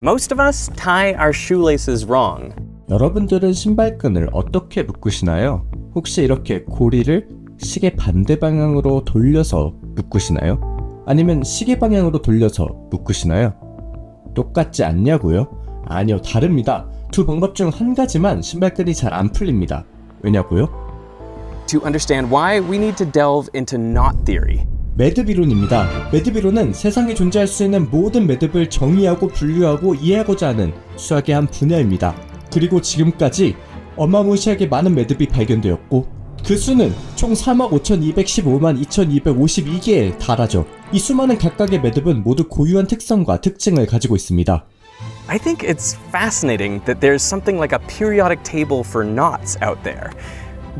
Most of us tie our shoelaces wrong. 여러분들은 신발끈을 어떻게 묶으시나요? 혹시 이렇게 고리를 시계 반대 방향으로 돌려서 묶으시나요? 아니면 시계 방향으로 돌려서 묶으시나요? 똑같지 않냐고요? 아니요, 다릅니다. 두 방법 중 한 가지만 신발끈이 잘 안 풀립니다. 왜냐고요? To understand why, we need to delve into knot theory. 매듭이론입니다. 매듭이론은 세상에 존재할 수 있는 모든 매듭을 정의하고 분류하고 이해하고자 하는 수학의 한 분야입니다. 그리고 지금까지 어마무시하게 많은 매듭이 발견되었고 그 수는 총 3억 5215만 2252개에 달하죠. 이 수많은 각각의 매듭은 모두 고유한 특성과 특징을 가지고 있습니다. I think it's fascinating that there's something like a periodic table for knots out there.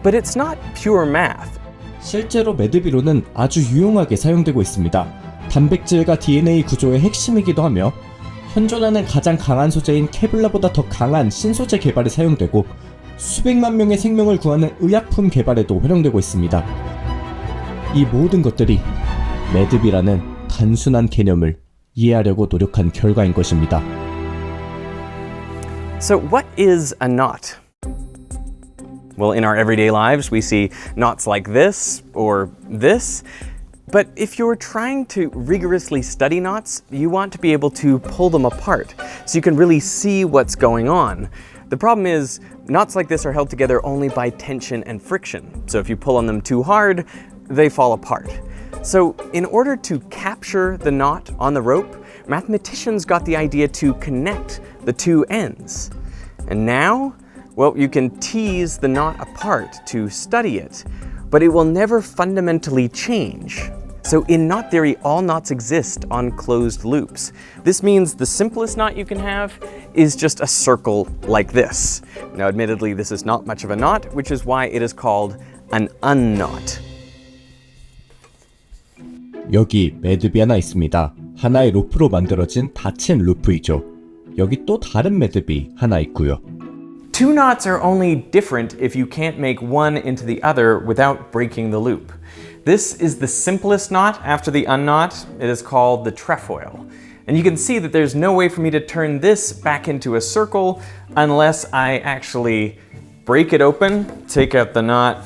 But it's not pure math. 실제로 매듭이론은 아주 유용하게 사용되고 있습니다. 단백질과 DNA 구조의 핵심이기도 하며 현존하는 가장 강한 소재인 케블라보다 더 강한 신소재 개발에 사용되고 수백만 명의 생명을 구하는 의약품 개발에도 활용되고 있습니다. 이 모든 것들이 매듭이라는 단순한 개념을 이해하려고 노력한 결과인 것입니다. So what is a knot? Well, in our everyday lives, we see knots like this or this. But if you're trying to rigorously study knots, you want to be able to pull them apart so you can really see what's going on. The problem is, knots like this are held together only by tension and friction. So if you pull on them too hard, they fall apart. So in order to capture the knot on the rope, mathematicians got the idea to connect the two ends. And now, well, you can tease the knot apart to study it, but it will never fundamentally change. So in knot theory, all knots exist on closed loops. This means the simplest knot you can have is just a circle like this. Now, admittedly, this is not much of a knot, which is why it is called an unknot. 여기 매듭이 하나 있습니다. 하나의 로프로 만들어진 닫힌 루프이죠. 여기 또 다른 매듭이 하나 있고요. Two knots are only different if you can't make one into the other without breaking the loop. This is the simplest knot after the unknot. It is called the trefoil. And you can see that there's no way for me to turn this back into a circle unless I actually break it open, take out the knot,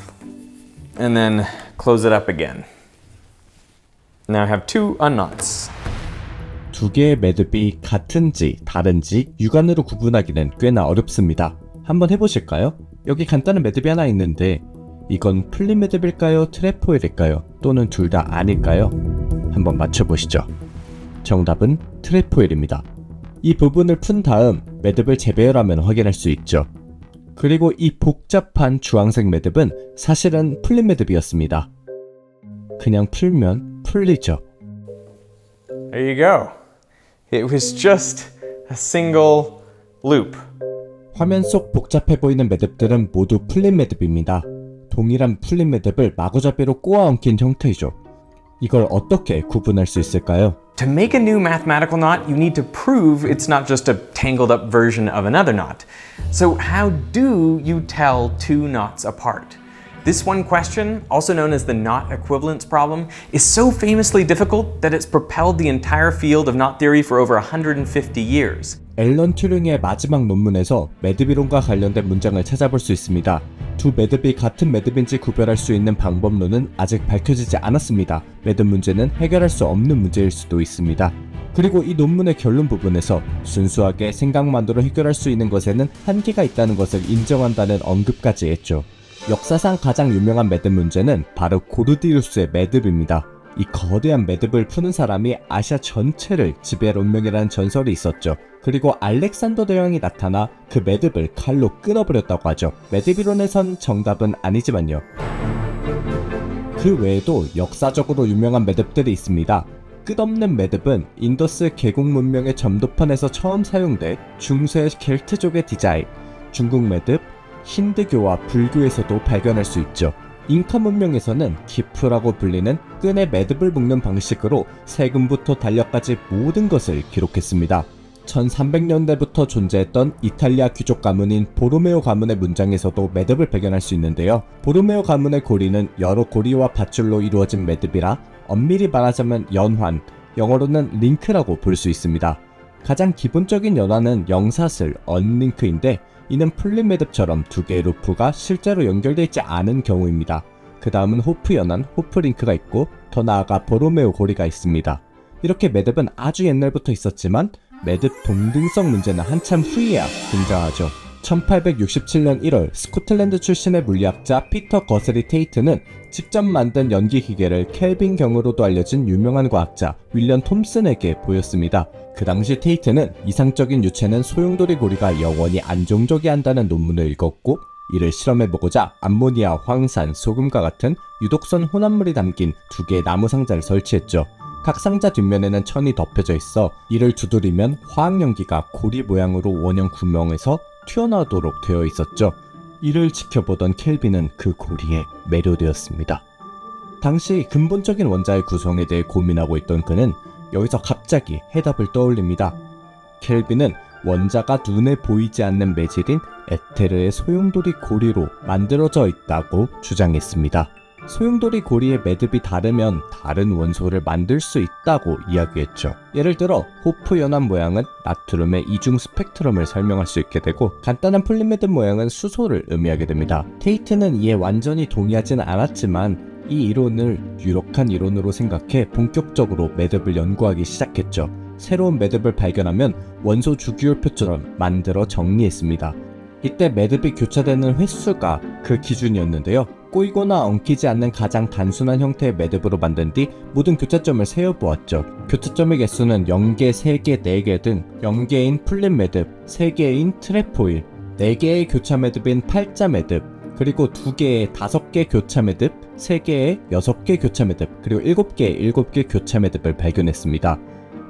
and then close it up again. Now I have two unknots. 두 개의 매듭이 같은지 다른지 육안으로 구분하기는 꽤나 어렵습니다. 한번 해보실까요? 여기 간단한 매듭이 하나 있는데 이건 풀린 매듭일까요? 트레포일일까요? 또는 둘 다 아닐까요? 한번 맞춰보시죠. 정답은 트레포일입니다. 이 부분을 푼 다음 매듭을 재배열하면 확인할 수 있죠. 그리고 이 복잡한 주황색 매듭은 사실은 풀린 매듭이었습니다. 그냥 풀면 풀리죠. There you go. It was just a single loop. 화면 속 복잡해 보이는 매듭들은 모두 풀린 매듭입니다. 동일한 풀린 매듭을 마구잡이로 꼬아 엉킨 형태이죠. 이걸 어떻게 구분할 수 있을까요? To make a new mathematical knot, you need to prove it's not just a tangled up version of another knot. So how do you tell two knots apart? This one question, also known as the knot equivalence problem, is so famously difficult that it's propelled the entire field of knot theory for over 150 years. 앨런 튜링의 마지막 논문에서 매듭이론과 관련된 문장을 찾아볼 수 있습니다. 두 매듭이 같은 매듭인지 구별할 수 있는 방법론은 아직 밝혀지지 않았습니다. 매듭 문제는 해결할 수 없는 문제일 수도 있습니다. 그리고 이 논문의 결론 부분에서 순수하게 생각만으로 해결할 수 있는 것에는 한계가 있다는 것을 인정한다는 언급까지 했죠. 역사상 가장 유명한 매듭 문제는 바로 고르디우스의 매듭입니다. 이 거대한 매듭을 푸는 사람이 아시아 전체를 지배할 운명이라는 전설이 있었죠. 그리고 알렉산더 대왕이 나타나 그 매듭을 칼로 끊어버렸다고 하죠. 매듭이론에선 정답은 아니지만요. 그 외에도 역사적으로 유명한 매듭들이 있습니다. 끝없는 매듭은 인더스 계곡 문명의 점도판에서 처음 사용돼 중세 켈트족의 디자인, 중국 매듭, 힌두교와 불교에서도 발견할 수 있죠. 잉카 문명에서는 기프라고 불리는 끈에 매듭을 묶는 방식으로 세금부터 달력까지 모든 것을 기록했습니다. 1300년대부터 존재했던 이탈리아 귀족 가문인 보로메오 가문의 문장에서도 매듭을 발견할 수 있는데요. 보로메오 가문의 고리는 여러 고리와 밧줄로 이루어진 매듭이라 엄밀히 말하자면 연환, 영어로는 링크라고 볼 수 있습니다. 가장 기본적인 연화는 영사슬, 언링크인데 이는 풀린 매듭처럼 두 개의 루프가 실제로 연결되어 있지 않은 경우입니다. 그 다음은 호프 연한, 호프 링크가 있고 더 나아가 보로메오 고리가 있습니다. 이렇게 매듭은 아주 옛날부터 있었지만 매듭 동등성 문제는 한참 후에야 등장하죠. 1867년 1월 스코틀랜드 출신의 물리학자 피터 거슬리 테이트는 직접 만든 연기 기계를 켈빈 경으로도 알려진 유명한 과학자 윌리엄 톰슨에게 보였습니다. 그 당시 테이트는 이상적인 유체는 소용돌이 고리가 영원히 안정적이 한다는 논문을 읽었고 이를 실험해보고자 암모니아, 황산, 소금과 같은 유독성 혼합물이 담긴 두 개의 나무 상자를 설치했죠. 각 상자 뒷면에는 천이 덮여져 있어 이를 두드리면 화학연기가 고리 모양으로 원형 구멍에서 튀어나오도록 되어 있었죠. 이를 지켜보던 켈빈은 그 고리에 매료되었습니다. 당시 근본적인 원자의 구성에 대해 고민하고 있던 그는 여기서 갑자기 해답을 떠올립니다. 켈빈은 원자가 눈에 보이지 않는 매질인 에테르의 소용돌이 고리로 만들어져 있다고 주장했습니다. 소용돌이 고리의 매듭이 다르면 다른 원소를 만들 수 있다고 이야기했죠. 예를 들어 호프 연합 모양은 나트륨의 이중 스펙트럼을 설명할 수 있게 되고 간단한 풀린 매듭 모양은 수소를 의미하게 됩니다. 테이트는 이에 완전히 동의하지는 않았지만 이 이론을 유력한 이론으로 생각해 본격적으로 매듭을 연구하기 시작했죠. 새로운 매듭을 발견하면 원소 주기율표처럼 만들어 정리했습니다. 이때 매듭이 교차되는 횟수가 그 기준이었는데요. 꼬이거나 엉키지 않는 가장 단순한 형태의 매듭으로 만든 뒤 모든 교차점을 세어보았죠. 교차점의 개수는 0개, 3개, 4개 등 0개인 풀린 매듭, 3개인 트레포일, 4개의 교차 매듭인 팔자 매듭, 그리고 2개의 5개 교차 매듭, 3개의 6개 교차 매듭, 그리고 7개의 7개 교차 매듭을 발견했습니다.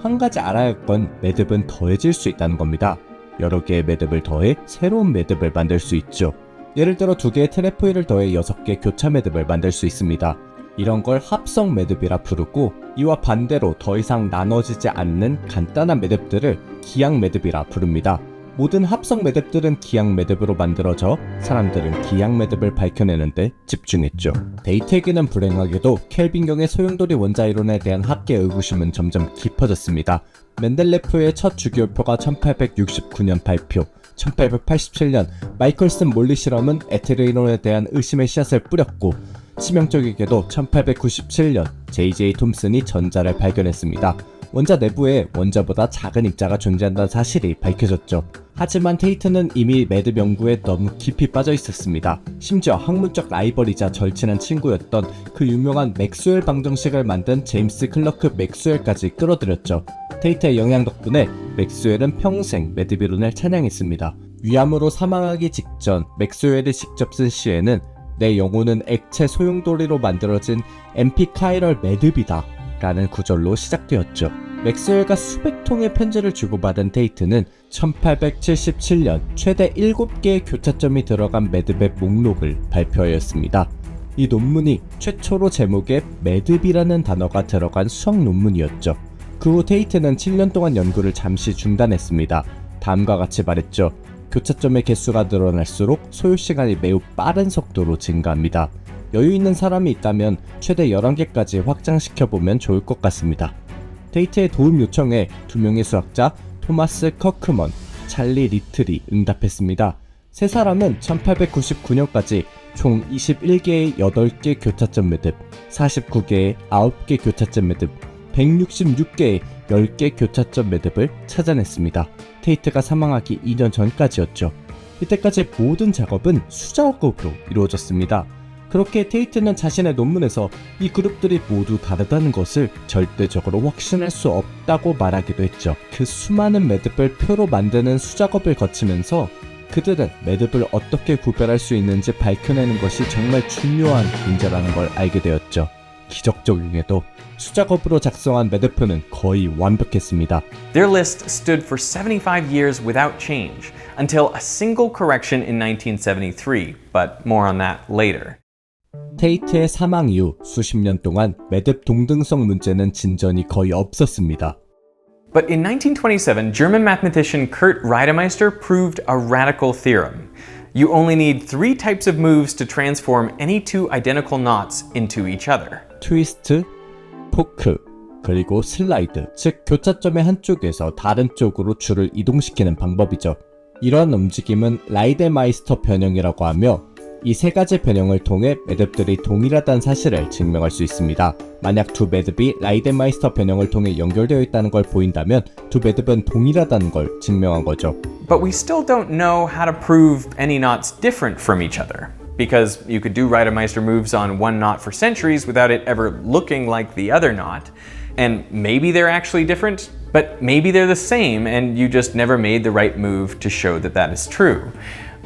한 가지 알아야 할 건 매듭은 더해질 수 있다는 겁니다. 여러 개의 매듭을 더해 새로운 매듭을 만들 수 있죠. 예를 들어 2개의 트레포일을 더해 6개의 교차 매듭을 만들 수 있습니다. 이런 걸 합성 매듭이라 부르고 이와 반대로 더 이상 나눠지지 않는 간단한 매듭들을 기양 매듭이라 부릅니다. 모든 합성 매듭들은 기양 매듭으로 만들어져 사람들은 기양 매듭을 밝혀내는데 집중했죠. 데이트에게는 불행하게도 켈빈경의 소용돌이 원자 이론에 대한 학계 의구심은 점점 깊어졌습니다. 멘델레프의 첫 주기율표가 1869년 발표, 1887년 마이클슨 몰리 실험은 에테르 이론에 대한 의심의 씨앗을 뿌렸고 치명적이게도 1897년 J.J. 톰슨이 전자를 발견했습니다. 원자 내부에 원자보다 작은 입자가 존재한다는 사실이 밝혀졌죠. 하지만 테이트는 이미 매듭 연구에 너무 깊이 빠져 있었습니다. 심지어 학문적 라이벌이자 절친한 친구였던 그 유명한 맥스웰 방정식을 만든 제임스 클러크 맥스웰까지 끌어들였죠. 테이트의 영향 덕분에 맥스웰은 평생 매듭 이론을 찬양했습니다. 위암으로 사망하기 직전 맥스웰이 직접 쓴 시에는 내 영혼은 액체 소용돌이로 만들어진 엠피카이럴 매듭이다 라는 구절로 시작되었죠. 맥스웰과 수백 통의 편지를 주고받은 테이트는 1877년 최대 7개의 교차점이 들어간 매듭의 목록을 발표하였습니다. 이 논문이 최초로 제목에 매듭이라는 단어가 들어간 수학 논문이었죠. 그 후 테이트는 7년 동안 연구를 잠시 중단했습니다. 다음과 같이 말했죠. 교차점의 개수가 늘어날수록 소요시간이 매우 빠른 속도로 증가합니다. 여유 있는 사람이 있다면 최대 11개까지 확장시켜보면 좋을 것 같습니다. 테이트의 도움 요청에 2명의 수학자 토마스 커크먼, 찰리 리틀이 응답했습니다. 세 사람은 1899년까지 총 21개의 8개 교차점 매듭, 49개의 9개 교차점 매듭, 166개의 10개 교차점 매듭을 찾아냈습니다. 테이트가 사망하기 2년 전까지였죠. 이때까지 모든 작업은 수작업으로 이루어졌습니다. 그렇게 테이트는 자신의 논문에서 이 그룹들이 모두 다르다는 것을 절대적으로 확신할 수 없다고 말하기도 했죠. 그 수많은 매듭을 표로 만드는 수작업을 거치면서 그들은 매듭을 어떻게 구별할 수 있는지 밝혀내는 것이 정말 중요한 문제라는 걸 알게 되었죠. 기적적이게도 수작업으로 작성한 매듭표는 거의 완벽했습니다. Their list stood for 75 years without change, until a single correction in 1973, but more on that later. 테이트의 사망 이후 수십 년 동안 매듭 동등성 문제는 진전이 거의 없었습니다. But in 1927, German mathematician Kurt Reidemeister proved a radical theorem. You only need 3 types of moves to transform any 2 identical knots into each other. 트위스트, 포크, 그리고 슬라이드, 즉 교차점의 한쪽에서 다른 쪽으로 줄을 이동시키는 방법이죠. 이러한 움직임은 라이데마이스터 변형이라고 하며 이 세 가지 변형을 통해 매듭들이 동일하다는 사실을 증명할 수 있습니다. 만약 두 매듭이 라이데마이스터 변형을 통해 연결되어 있다는 걸 보인다면 두 매듭은 동일하다는 걸 증명한 거죠. But we still don't know how to prove any knots different from each other. Because you could do Reidemeister moves on one knot for centuries without it ever looking like the other knot. And maybe they're actually different, but maybe they're the same and you just never made the right move to show that that is true.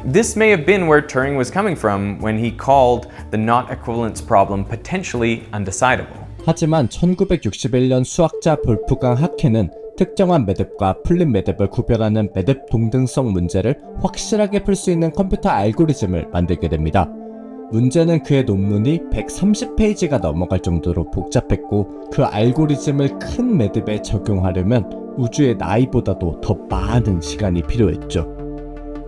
This may have been where Turing was coming from when he called the knot equivalence problem potentially undecidable. 하지만 1961년 수학자 볼프강 하케는 특정한 매듭과 풀린 매듭을 구별하는 매듭 동등성 문제를 확실하게 풀 수 있는 컴퓨터 알고리즘을 만들게 됩니다. 문제는 그의 논문이 130페이지가 넘어갈 정도로 복잡했고 그 알고리즘을 큰 매듭에 적용하려면 우주의 나이보다도 더 많은 시간이 필요했죠.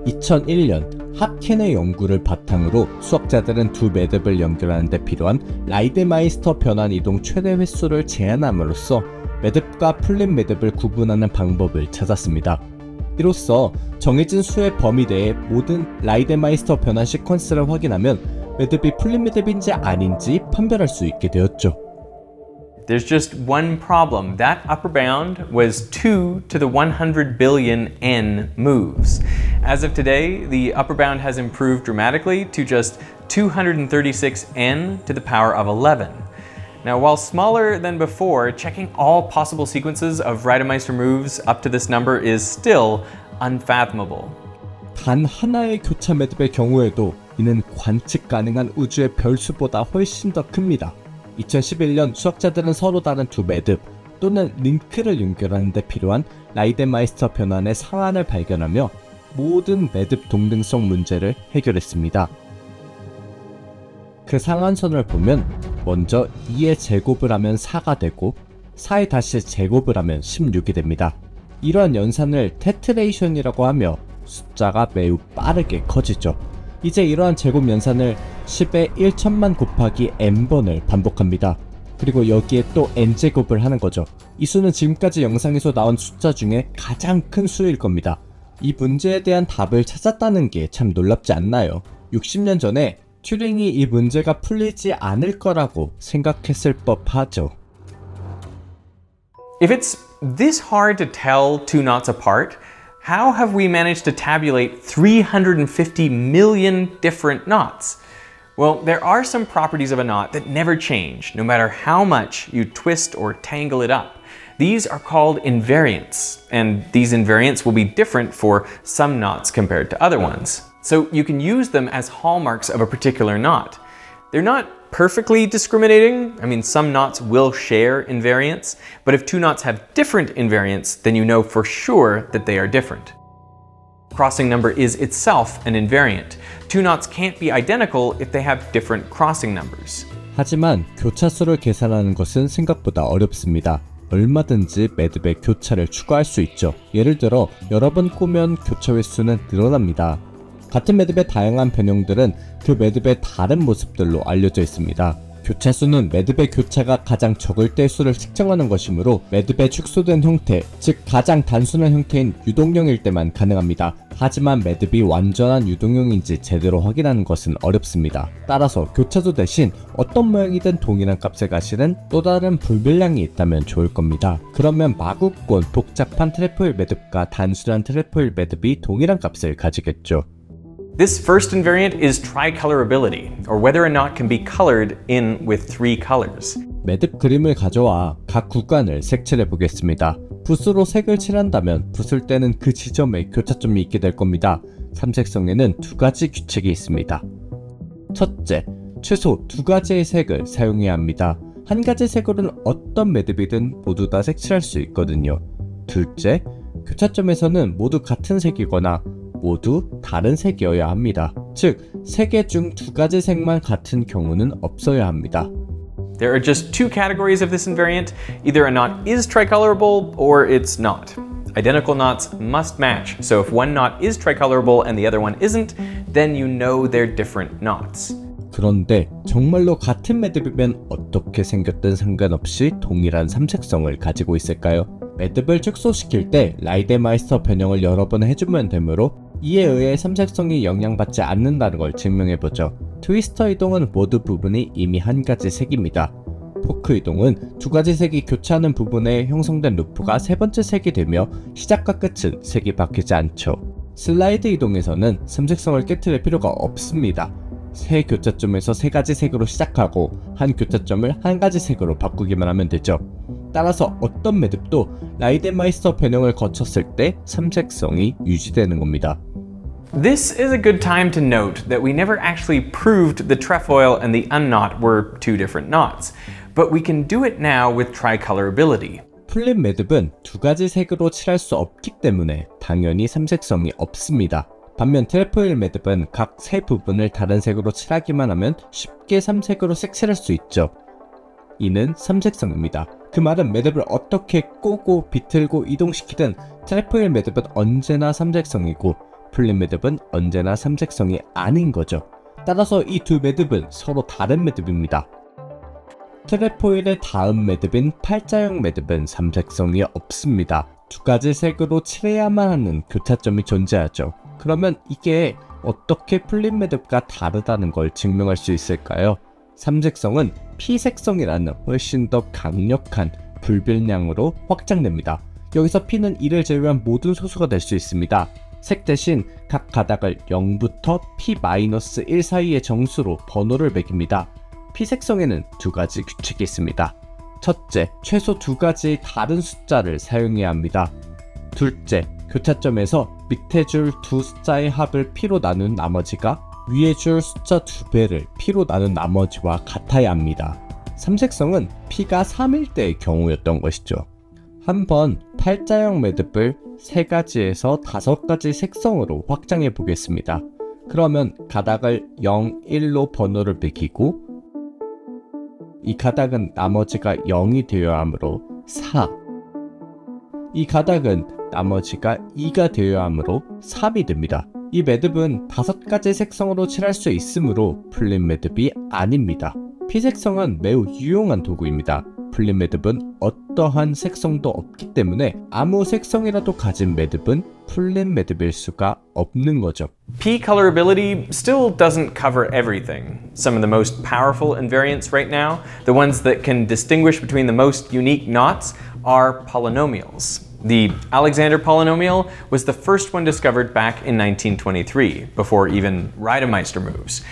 2001년 하켄의 연구를 바탕으로 수학자들은 두 매듭을 연결하는 데 필요한 라이데마이스터 변환 이동 최대 횟수를 제한함으로써 매듭과 풀린 매듭을 구분하는 방법을 찾았습니다. 이로써 정해진 수의 범위 내에 모든 라이데마이스터 변환 시퀀스를 확인하면 매듭이 풀린 매듭인지 아닌지 판별할 수 있게 되었죠. There's just one problem. That upper bound was 2 to the 100 billion n moves. As of today, the upper bound has improved dramatically to just 236 n to the power of 11. Now, while smaller than before, checking all possible sequences of Reidemeister moves up to this number is still unfathomable. 단 하나의 교차 매듭의 경우에도 이는 관측 가능한 우주의 별수보다 훨씬 더 큽니다. 2011년 수학자들은 서로 다른 두 매듭 또는 링크를 연결하는 데 필요한 라이데마이스터 변환의 상한을 발견하며 모든 매듭 동등성 문제를 해결했습니다. 그 상한선을 보면 먼저 2의 제곱을 하면 4가 되고 4의 다시 제곱을 하면 16이 됩니다. 이러한 연산을 테트레이션이라고 하며 숫자가 매우 빠르게 커지죠. 이제 이러한 제곱 연산을 10의 1천만 곱하기 n번을 반복합니다. 그리고 여기에 또 n제곱을 하는 거죠. 이 수는 지금까지 영상에서 나온 숫자 중에 가장 큰 수일 겁니다. 이 문제에 대한 답을 찾았다는 게 참 놀랍지 않나요? 60년 전에 튜링이 이 문제가 풀리지 않을 거라고 생각했을 법하죠. If it's this hard to tell two knots apart, how have we managed to tabulate 350 million different knots? Well, there are some properties of a knot that never change, no matter how much you twist or tangle it up. These are called invariants, and these invariants will be different for some knots compared to other ones. So you can use them as hallmarks of a particular knot. They're not perfectly discriminating. I mean, some knots will share invariants, but if two knots have different invariants, then you know for sure that they are different. Crossing number is itself an invariant. Two knots can't be identical if they have different crossing numbers. 하지만 교차수를 계산하는 것은 생각보다 어렵습니다. 얼마든지 매듭에 교차를 추가할 수 있죠. 예를 들어 여러 번 꼬면 교차 횟수는 늘어납니다. 같은 매듭의 다양한 변형들은 그 매듭의 다른 모습들로 알려져 있습니다. 교차수는 매듭의 교차가 가장 적을 때 수를 측정하는 것이므로 매듭의 축소된 형태, 즉 가장 단순한 형태인 유동형일 때만 가능합니다. 하지만 매듭이 완전한 유동형인지 제대로 확인하는 것은 어렵습니다. 따라서 교차수 대신 어떤 모양이든 동일한 값을 가시는 또 다른 불변량이 있다면 좋을 겁니다. 그러면 마구권 복잡한 트래포일 매듭과 단순한 트래포일 매듭이 동일한 값을 가지겠죠. This first invariant is tricolorability, or whether a knot can be colored in with 3 colors. 매듭 그림을 가져와 각 구간을 색칠해 보겠습니다. 붓으로 색을 칠한다면 붓을 떼는 그 지점에 교차점이 있게 될 겁니다. 삼색성에는 두 가지 규칙이 있습니다. 첫째, 최소 두 가지의 색을 사용해야 합니다. 한 가지 색으로는 어떤 매듭이든 모두 다 색칠할 수 있거든요. 둘째, 교차점에서는 모두 같은 색이거나 모두 다른 색이어야 합니다. 즉, 세 개 중 두 가지 색만 같은 경우는 없어야 합니다. There are just 2 categories of this invariant. Either a knot is tricolorable or it's not. Identical knots must match, so if one knot is tricolorable and the other one isn't, then you know they're different knots. 그런데 정말로 같은 매듭이면 어떻게 생겼든 상관없이 동일한 삼색성을 가지고 있을까요? 매듭을 축소시킬 때 라이데마이스터 변형을 여러 번 해주면 되므로 이에 의해 삼색성이 영향받지 않는다는 걸 증명해보죠. 트위스터 이동은 모두 부분이 이미 한 가지 색입니다. 포크 이동은 두 가지 색이 교차하는 부분에 형성된 루프가 세 번째 색이 되며 시작과 끝은 색이 바뀌지 않죠. 슬라이드 이동에서는 삼색성을 깨트릴 필요가 없습니다. 세 교차점에서 세 가지 색으로 시작하고 한 교차점을 한 가지 색으로 바꾸기만 하면 되죠. 따라서 어떤 매듭도 라이덴마이스터 변형을 거쳤을 때 삼색성이 유지되는 겁니다. This is a good time to note that we never actually proved the trefoil and the unknot were two different knots, but we can do it now with tricolorability. 풀린 매듭은 두 가지 색으로 칠할 수 없기 때문에 당연히 삼색성이 없습니다. 반면 트레포일 매듭은 각 세 부분을 다른 색으로 칠하기만 하면 쉽게 삼색으로 색칠할 수 있죠. 이는 삼색성입니다. 그 말은 매듭을 어떻게 꼬고 비틀고 이동시키든 트레포일 매듭은 언제나 삼색성이고 풀린 매듭은 언제나 삼색성이 아닌 거죠. 따라서 이 두 매듭은 서로 다른 매듭입니다. 트레포일의 다음 매듭인 팔자형 매듭은 삼색성이 없습니다. 두 가지 색으로 칠해야만 하는 교차점이 존재하죠. 그러면 이게 어떻게 풀린 매듭과 다르다는 걸 증명할 수 있을까요? 삼색성은 피색성이라는 훨씬 더 강력한 불변량으로 확장됩니다. 여기서 P는 2를 제외한 모든 소수가 될 수 있습니다. 색 대신 각 가닥을 0부터 P-1 사이의 정수로 번호를 매깁니다. P색성에는 두 가지 규칙이 있습니다. 첫째, 최소 두 가지 다른 숫자를 사용해야 합니다. 둘째, 교차점에서 밑에 줄 두 숫자의 합을 P로 나눈 나머지가 위에 줄 숫자 2배를 P로 나눈 나머지와 같아야 합니다. 삼색성은 P가 3일 때의 경우였던 것이죠. 한번 팔자형 매듭을 3가지에서 5가지 색성으로 확장해 보겠습니다. 그러면 가닥을 0, 1로 번호를 매기고 이 가닥은 나머지가 0이 되어야 하므로 4, 이 가닥은 나머지가 2가 되어야 하므로 3이 됩니다. 이 매듭은 5가지 색성으로 칠할 수 있으므로 풀린 매듭이 아닙니다. P색성은 매우 유용한 도구입니다. 풀린 매듭은 어떠한 색성도 없기 때문에 아무 색성이라도 가진 매듭은 풀린 매듭일 수가 없는 거죠. P colorability still doesn't cover everything. Some of the most powerful invariants right now, the ones that can distinguish between the most unique knots, are polynomials. The Alexander polynomial was the first one discovered back in 1923, before even Reidemeister moves.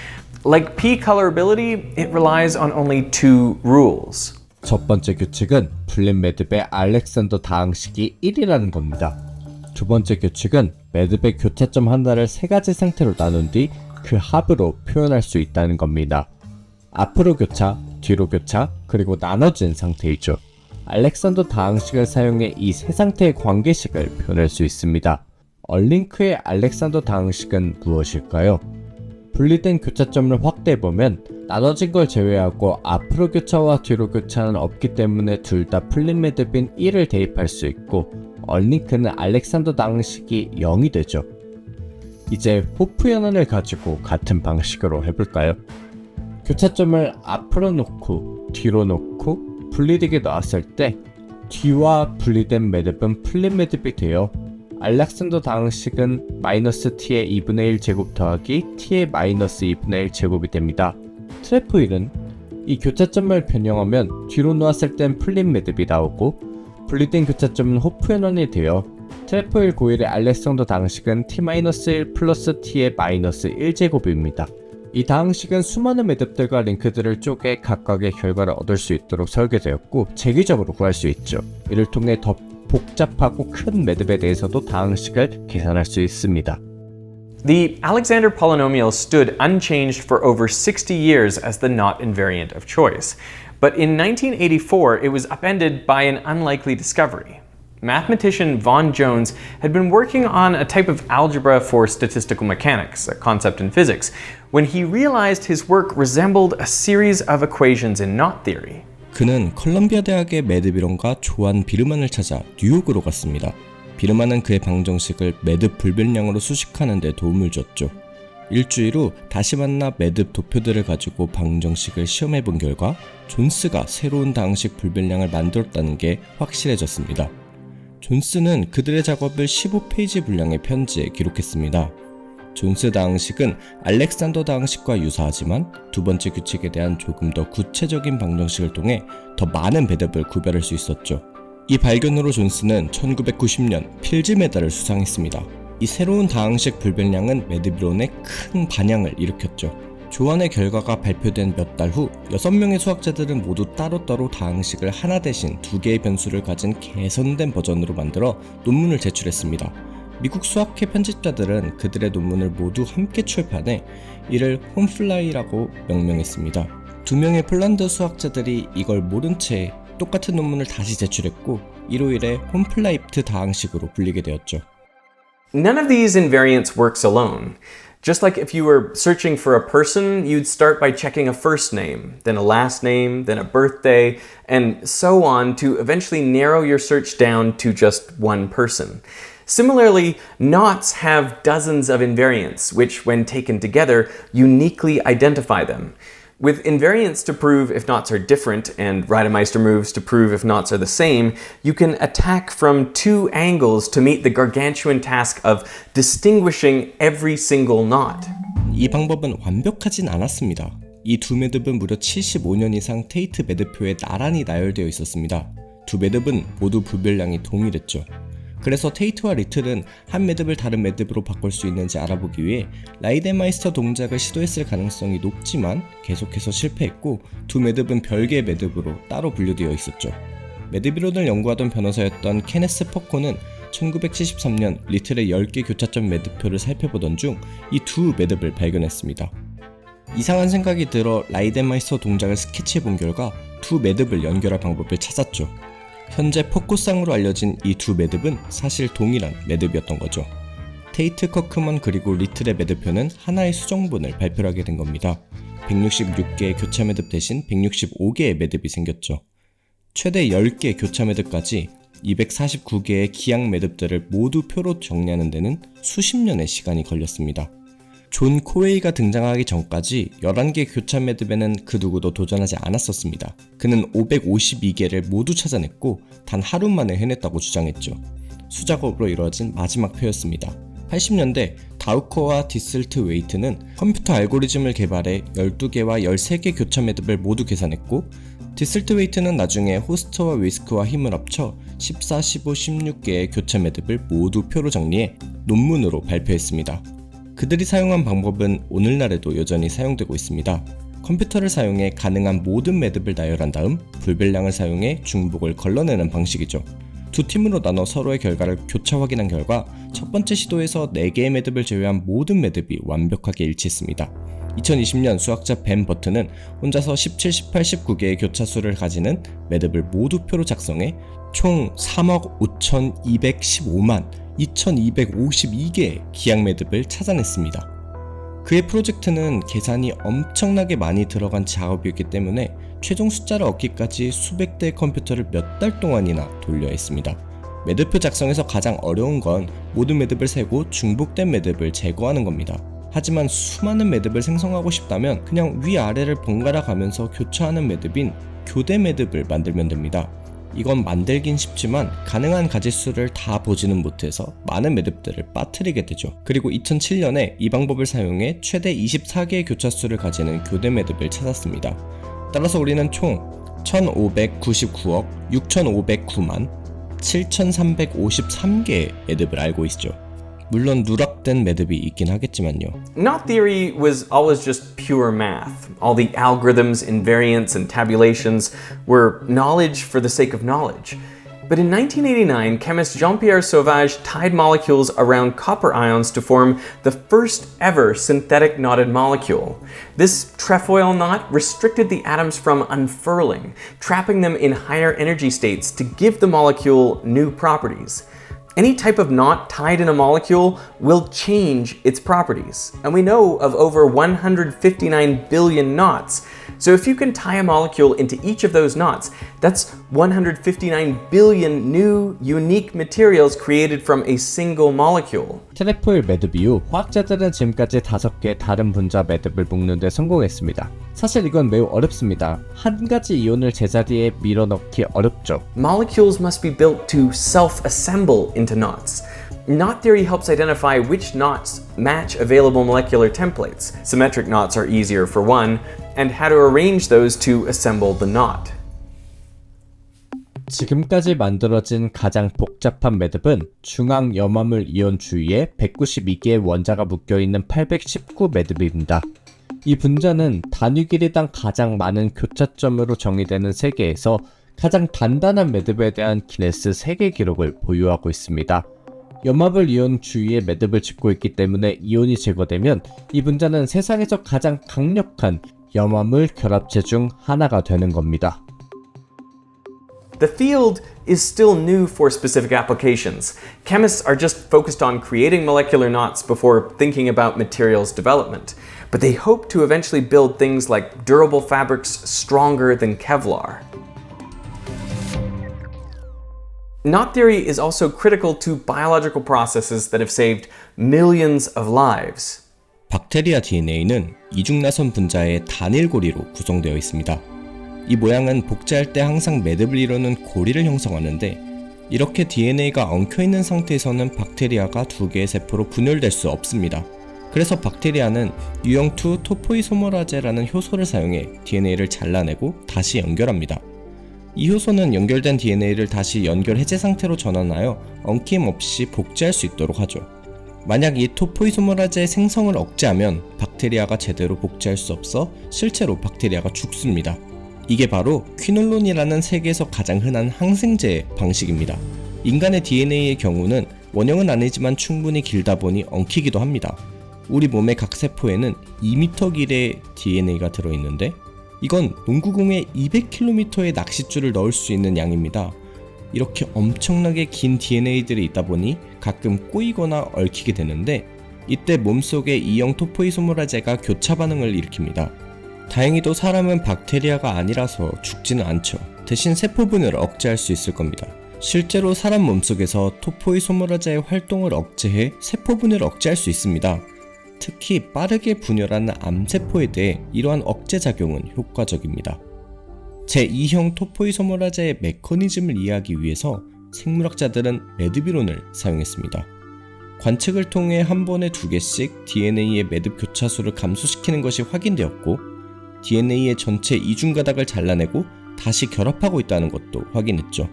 Like P colorability, it relies on only two rules. 첫 번째 규칙은 풀린 매듭의 알렉산더 다항식이 1이라는 겁니다. 두 번째 규칙은 매듭의 교차점 하나를 3가지 상태로 나눈 뒤 그 합으로 표현할 수 있다는 겁니다. 앞으로 교차, 뒤로 교차, 그리고 나눠진 상태이죠. 알렉산더 다항식을 사용해 이 세 상태의 관계식을 표현할 수 있습니다. 얼링크의 알렉산더 다항식은 무엇일까요? 분리된 교차점을 확대해보면 나눠진 걸 제외하고 앞으로 교차와 뒤로 교차는 없기 때문에 둘 다 풀린 매듭인 1을 대입할 수 있고 얼링크는 알렉산더 다항식이 0이 되죠. 이제 호프 연환을 가지고 같은 방식으로 해볼까요? 교차점을 앞으로 놓고 뒤로 놓고 분리되게 놨을 때 뒤와 분리된 매듭은 풀린 매듭이 되어 알렉산더 다항식은 마이너스 t의 2분의 1 제곱 더하기 t의 마이너스 2분의 1 제곱이 됩니다. 트레포일은 이 교차점을 변형하면 뒤로 놓았을 땐 풀린 매듭이 나오고 분리된 교차점은 호프 연환이 되어 트레포일 고일의 알렉산더 다항식은 t-1 플러스 t의 마이너스 1 제곱입니다. 이 다항식은 수많은 매듭들과 링크들을 쪼개 각각의 결과를 얻을 수 있도록 설계되었고 체계적으로 구할 수 있죠. 이를 통해 더 복잡하고 큰 매듭에 대해서도 다항식을 계산할 수 있습니다. The Alexander polynomial stood unchanged for over 60 years as the knot invariant of choice. But in 1984, it was upended by an unlikely discovery. Mathematician Vaughan Jones had been working on a type of algebra for statistical mechanics, a concept in physics, when he realized his work resembled a series of equations in knot theory. 그는 컬럼비아 대학의 매듭 이론가 조한 비르만을 찾아 뉴욕으로 갔습니다. 비르만은 그의 방정식을 매듭 불변량으로 수식하는 데 도움을 줬죠. 일주일 후 다시 만나 매듭 도표들을 가지고 방정식을 시험해본 결과 존스가 새로운 다항식 불변량을 만들었다는 게 확실해졌습니다. 존스는 그들의 작업을 15페이지 분량의 편지에 기록했습니다. 존스 다항식은 알렉산더 다항식과 유사하지만 두 번째 규칙에 대한 조금 더 구체적인 방정식을 통해 더 많은 매듭을 구별할 수 있었죠. 이 발견으로 존스는 1990년 필즈 메달을 수상했습니다. 이 새로운 다항식 불변량은 매듭이론에 큰 반향을 일으켰죠. 조안의 결과가 발표된 몇 달 후 6명의 수학자들은 모두 따로따로 다항식을 하나 대신 2개의 변수를 가진 개선된 버전으로 만들어 논문을 제출했습니다. 미국 수학회 편집자들은 그들의 논문을 모두 함께 출판해 이를 홈플라이라고 명명했습니다. 2명의 폴란드 수학자들이 이걸 모른 채 똑같은 논문을 다시 제출했고 이로 인해 홈플라이프트 다항식으로 불리게 되었죠. None of these invariants works alone. Just like if you were searching for a person, you'd start by checking a first name, then a last name, then a birthday, and so on to eventually narrow your search down to just one person. Similarly, knots have dozens of invariants, which, when taken together, uniquely identify them. With invariants to prove if knots are different and Reidemeister moves to prove if knots are the same, you can attack from two angles to meet the gargantuan task of distinguishing every single knot. 이 방법은 완벽하진 않았습니다. 이 두 매듭은 무려 75년 이상 테이트 매듭표에 나란히 나열되어 있었습니다. 두 매듭은 모두 불변량이 동일했죠. 그래서 테이트와 리틀은 한 매듭을 다른 매듭으로 바꿀 수 있는지 알아보기 위해 라이덴마이스터 동작을 시도했을 가능성이 높지만 계속해서 실패했고 두 매듭은 별개의 매듭으로 따로 분류되어 있었죠. 매듭이론을 연구하던 변호사였던 케네스 퍼코는 1973년 리틀의 10개 교차점 매듭표를 살펴보던 중 이 두 매듭을 발견했습니다. 이상한 생각이 들어 라이덴마이스터 동작을 스케치해본 결과 두 매듭을 연결할 방법을 찾았죠. 현재 포코쌍으로 알려진 이 두 매듭은 사실 동일한 매듭이었던 거죠. 테이트, 커크먼 그리고 리틀의 매듭표는 하나의 수정본을 발표하게 된 겁니다. 166개의 교차 매듭 대신 165개의 매듭이 생겼죠. 최대 10개 교차 매듭까지 249개의 기항 매듭들을 모두 표로 정리하는 데는 수십 년의 시간이 걸렸습니다. 존 코웨이가 등장하기 전까지 11개 교차 매듭에는 그 누구도 도전하지 않았었습니다. 그는 552개를 모두 찾아냈고 단 하루 만에 해냈다고 주장했죠. 수작업으로 이루어진 마지막 표였습니다. 80년대 다우커와 디슬트 웨이트는 컴퓨터 알고리즘을 개발해 12개와 13개 교차 매듭을 모두 계산했고 디슬트 웨이트는 나중에 호스트와 위스크와 힘을 합쳐 14, 15, 16개의 교차 매듭을 모두 표로 정리해 논문으로 발표했습니다. 그들이 사용한 방법은 오늘날에도 여전히 사용되고 있습니다. 컴퓨터를 사용해 가능한 모든 매듭을 나열한 다음 불변량을 사용해 중복을 걸러내는 방식이죠. 두 팀으로 나눠 서로의 결과를 교차 확인한 결과 첫 번째 시도에서 4개의 매듭을 제외한 모든 매듭이 완벽하게 일치했습니다. 2020년 수학자 벤 버튼은 혼자서 17, 18, 19개의 교차수를 가지는 매듭을 모두 표로 작성해 총 3억 5,215만 2,252개의 기항 매듭을 찾아냈습니다. 그의 프로젝트는 계산이 엄청나게 많이 들어간 작업이었기 때문에 최종 숫자를 얻기까지 수백 대의 컴퓨터를 몇 달 동안이나 돌려야 했습니다. 매듭표 작성에서 가장 어려운 건 모든 매듭을 세고 중복된 매듭을 제거하는 겁니다. 하지만 수많은 매듭을 생성하고 싶다면 그냥 위아래를 번갈아 가면서 교차하는 매듭인 교대 매듭을 만들면 됩니다. 이건 만들긴 쉽지만 가능한 가지수를 다 보지는 못해서 많은 매듭들을 빠뜨리게 되죠. 그리고 2007년에 이 방법을 사용해 최대 24개의 교차수를 가지는 교대 매듭을 찾았습니다. 따라서 우리는 총 1599억 6509만 7353개의 매듭을 알고 있죠. 물론 누락된 매듭이 있긴 하겠지만요. Knot theory was always just pure math. All the algorithms, invariants, and tabulations were knowledge for the sake of knowledge. But in 1989, chemist Jean-Pierre Sauvage tied molecules around copper ions to form the first ever synthetic knotted molecule. This trefoil knot restricted the atoms from unfurling, trapping them in higher energy states to give the molecule new properties. Any type of knot tied in a molecule will change its properties. And we know of over 159 billion knots. So if you can tie a molecule into each of those knots, that's 159 billion new, unique materials created from a single molecule. 트레포일 매듭 이후 화학자들은 지금까지 5개의 다른 분자 매듭을 묶는 데 성공했습니다. 사실 이건 매우 어렵습니다. 한 가지 이온을 제자리에 밀어넣기 어렵죠. Molecules must be built to self-assemble into knots. Knot theory helps identify which knots match available molecular templates. Symmetric knots are easier for one, and how to arrange those to assemble the knot. 지금까지 만들어진 가장 복잡한 매듭은 중앙 염화물 이온 주위에 192개의 원자가 묶여있는 819 매듭입니다. 이 분자는 단위 길이당 가장 많은 교차점으로 정의되는 세계에서 가장 단단한 매듭에 대한 기네스 세계 기록을 보유하고 있습니다. 염화물 이온 주위에 매듭을 짓고 있기 때문에 이온이 제거되면 이 분자는 세상에서 가장 강력한 염화물 결합체 중 하나가 되는 겁니다. The field is still new for specific applications. Chemists are just focused on creating molecular knots before thinking about materials development. But they hope to eventually build things like durable fabrics stronger than Kevlar. Knot theory is also critical to biological processes that have saved millions of lives. 박테리아 DNA는 이중나선 분자의 단일 고리로 구성되어 있습니다. 이 모양은 복제할 때 항상 매듭을 이루는 고리를 형성하는데 이렇게 DNA가 엉켜있는 상태에서는 박테리아가 두 개의 세포로 분열될 수 없습니다. 그래서 박테리아는 유형2 토포이소머라제라는 효소를 사용해 DNA를 잘라내고 다시 연결합니다. 이 효소는 연결된 DNA를 다시 연결 해제 상태로 전환하여 엉킴 없이 복제할 수 있도록 하죠. 만약 이 토포이소머라제의 생성을 억제하면 박테리아가 제대로 복제할 수 없어 실제로 박테리아가 죽습니다. 이게 바로 퀴놀론이라는 세계에서 가장 흔한 항생제 방식입니다. 인간의 DNA의 경우는 원형은 아니지만 충분히 길다 보니 엉키기도 합니다. 우리 몸의 각 세포에는 2m 길의 DNA가 들어있는데 이건 농구공에 200km의 낚싯줄을 넣을 수 있는 양입니다. 이렇게 엄청나게 긴 DNA들이 있다 보니 가끔 꼬이거나 얽히게 되는데 이때 몸속의 E형 토포이소머라제가 교차 반응을 일으킵니다. 다행히도 사람은 박테리아가 아니라서 죽지는 않죠. 대신 세포분열을 억제할 수 있을 겁니다. 실제로 사람 몸속에서 토포이소머라제의 활동을 억제해 세포분열을 억제할 수 있습니다. 특히 빠르게 분열하는 암세포에 대해 이러한 억제 작용은 효과적입니다. 제2형 토포이소머라제의 메커니즘을 이해하기 위해서 생물학자들은 매듭이론을 사용했습니다. 관측을 통해 한 번에 2개씩 DNA의 매듭 교차수를 감소시키는 것이 확인되었고 DNA의 전체 이중가닥을 잘라내고 다시 결합하고 있다는 것도 확인했죠.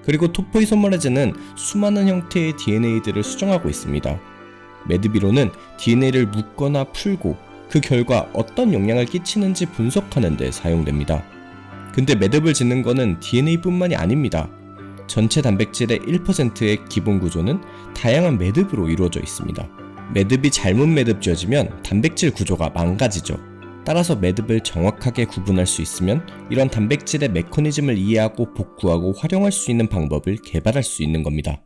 그리고 토포이소머라제는 수많은 형태의 DNA들을 수정하고 있습니다. 매듭이론은 DNA를 묶거나 풀고 그 결과 어떤 영향을 끼치는지 분석하는 데 사용됩니다. 근데 매듭을 짓는 거는 DNA뿐만이 아닙니다. 전체 단백질의 1%의 기본 구조는 다양한 매듭으로 이루어져 있습니다. 매듭이 잘못 매듭 지어지면 단백질 구조가 망가지죠. 따라서 매듭을 정확하게 구분할 수 있으면 이런 단백질의 메커니즘을 이해하고 복구하고 활용할 수 있는 방법을 개발할 수 있는 겁니다.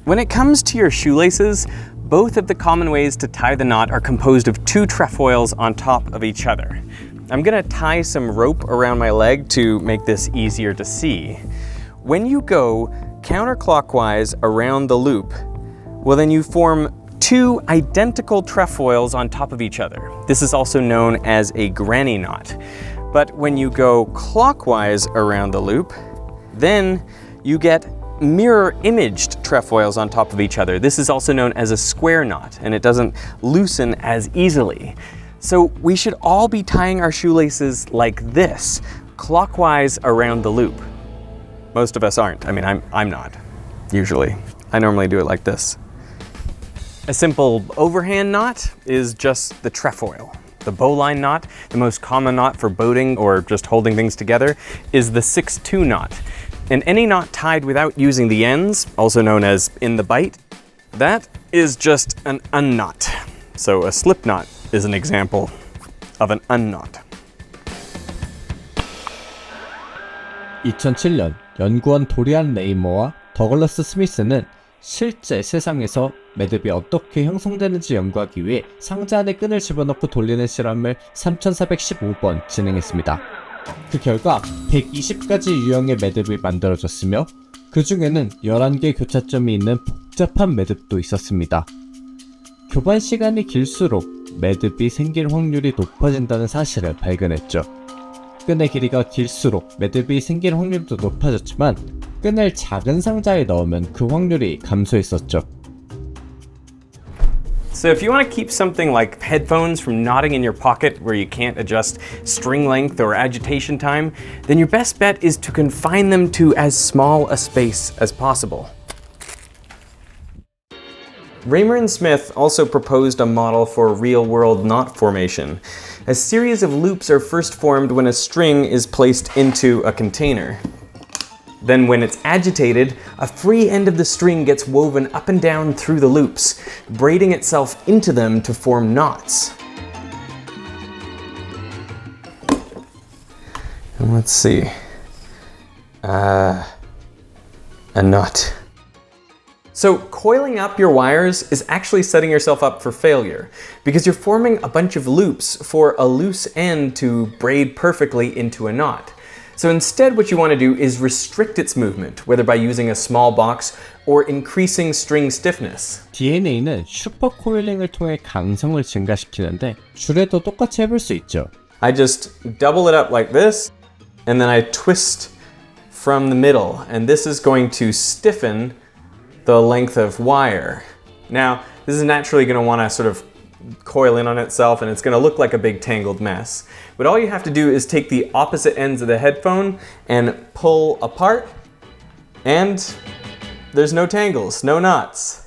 When it comes to your shoelaces, both of the common ways to tie the knot are composed of 2 trefoils on top of each other. I'm gonna tie some rope around my leg to make this easier to see. When you go counterclockwise around the loop, well then you form 2 identical trefoils on top of each other. This is also known as a granny knot. But when you go clockwise around the loop, then you get mirror-imaged trefoils on top of each other. This is also known as a square knot, and it doesn't loosen as easily. So we should all be tying our shoelaces like this, clockwise around the loop. Most of us aren't. I mean, I'm not, usually. I normally do it like this. A simple overhand knot is just the trefoil. The bowline knot, the most common knot for boating or just holding things together, is the 6-2 knot. And any knot tied without using the ends, also known as in the bight, that is just an unknot. So a slip knot is an example of an unknot. 2007년 연구원 도리안 레이머와 더글러스 스미스는 실제 세상에서 매듭이 어떻게 형성되는지 연구하기 위해 상자 안에 끈을 집어넣고 돌리는 실험을 3415번 진행했습니다. 그 결과 120가지 유형의 매듭이 만들어졌으며 그 중에는 11개 교차점이 있는 복잡한 매듭도 있었습니다. 교반 시간이 길수록 매듭이 생길 확률이 높아진다는 사실을 발견했죠. 끈의 길이가 길수록 매듭이 생길 확률도 높아졌지만 끈을 작은 상자에 넣으면 그 확률이 감소했었죠. So if you want to keep something like headphones from knotting in your pocket where you can't adjust string length or agitation time, then your best bet is to confine them to as small a space as possible. Raymer and Smith also proposed a model for real-world knot formation. A series of loops are first formed when a string is placed into a container. Then when it's agitated, a free end of the string gets woven up and down through the loops, braiding itself into them to form knots. And let's see. A knot. So coiling up your wires is actually setting yourself up for failure because you're forming a bunch of loops for a loose end to braid perfectly into a knot. So instead what you want to do is restrict its movement, whether by using a small box or increasing string stiffness. DNA는 슈퍼 코일링을 통해 강성을 증가시키는데 줄에도 똑같이 해볼 수 있죠. I just double it up like this, and then I twist from the middle, and this is going to stiffen the length of wire. Now, this is naturally going to want to sort of coil in on itself, and it's going to look like a big tangled mess. But all you have to do is take the opposite ends of the headphone and pull apart, and there's no tangles, no knots.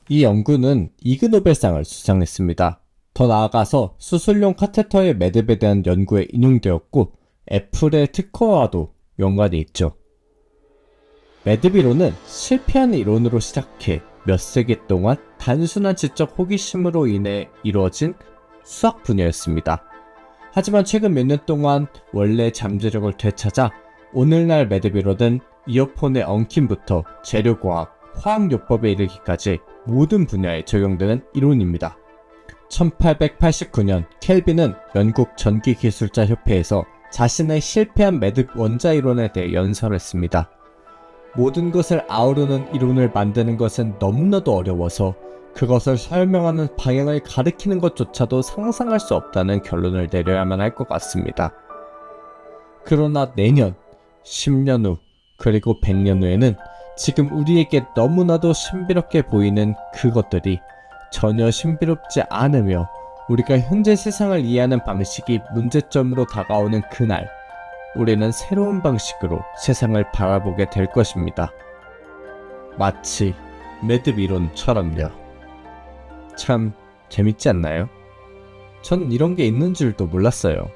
이 연구는 이그 노벨상을 수상했습니다. 더 나아가서 수술용 카테터의 매듭에 대한 연구에 인용되었고 애플의 특허와도 연관이 있죠. 매듭 이론은 실패한 이론으로 시작해 몇 세기 동안 단순한 지적 호기심으로 인해 이루어진 수학 분야였습니다. 하지만 최근 몇 년 동안 원래 잠재력을 되찾아 오늘날 매듭 이론은 이어폰의 엉킴부터 재료과학, 화학요법에 이르기까지 모든 분야에 적용되는 이론입니다. 1889년 켈빈은 영국 전기기술자협회에서 자신의 실패한 매듭 원자 이론에 대해 연설했습니다. 모든 것을 아우르는 이론을 만드는 것은 너무나도 어려워서 그것을 설명하는 방향을 가리키는 것조차도 상상할 수 없다는 결론을 내려야만 할 것 같습니다. 그러나 내년, 10년 후, 그리고 100년 후에는 지금 우리에게 너무나도 신비롭게 보이는 그것들이 전혀 신비롭지 않으며 우리가 현재 세상을 이해하는 방식이 문제점으로 다가오는 그날, 우리는 새로운 방식으로 세상을 바라보게 될 것입니다. 마치 매듭 이론처럼요. 참 재밌지 않나요? 전 이런 게 있는 줄도 몰랐어요.